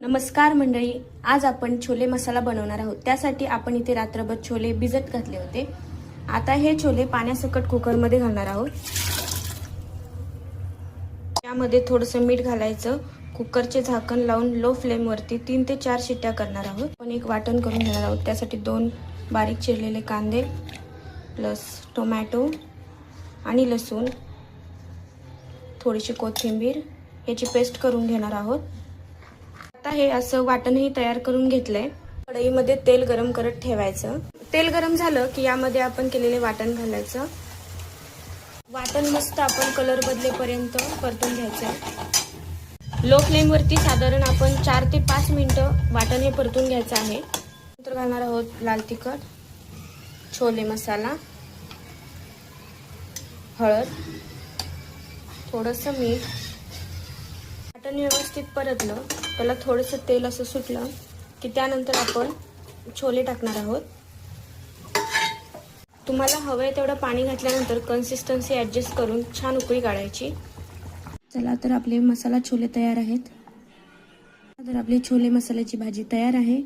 नमस्कार मंडळी, आज आपण छोले मसाला बनवणार आहोत। त्यासाठी आपण इथे रात्रभर छोले भिजत घातले होते। आता हे छोले पाण्यासकट कुकरमध्ये घालणार आहोत। त्यामध्ये थोडंसं मीठ घालायचं। कुकरचे झाकण लावून लो फ्लेम वरती 3 ते 4 शिट्ट्या करणार आहोत। पण एक वाटण करून घेणार आहोत। त्यासाठी 2 बारीक चिरलेले कांदे प्लस टोमॅटो आणि लसूण, थोडीशी कोथिंबीर याची पेस्ट करून घेणार आहोत। आता हे असं वाटणही तयार करून घेतलंय। कढईमध्ये तेल गरम करत ठेवायचं। तेल गरम झालं की यामध्ये आपण केलेले वाटण घालायचं। वाटण मस्त आपण कलर बदलेपर्यंत परतून घ्यायचं। लो फ्लेम वरती साधारण आपण 4 ते 5 मिनिटं वाटण हे परतून घ्यायचं आहे। नंतर घालणार आहोत लाल तिखट, छोले मसाला, हळद, थोडंसं मीठ। वाटण व्यवस्थित परतलं, त्याला थोडंसं तेल असं सुटलं की त्यानंतर आपण छोले टाकणार आहोत। तुम्हाला हवंय तेवढं पाणी घातल्यानंतर कन्सिस्टन्सी ॲडजस्ट करून छान उकळी काढायची। चला तर आपले मसाला छोले तयार आहेत। तर आपली छोले मसाल्याची भाजी तयार आहे।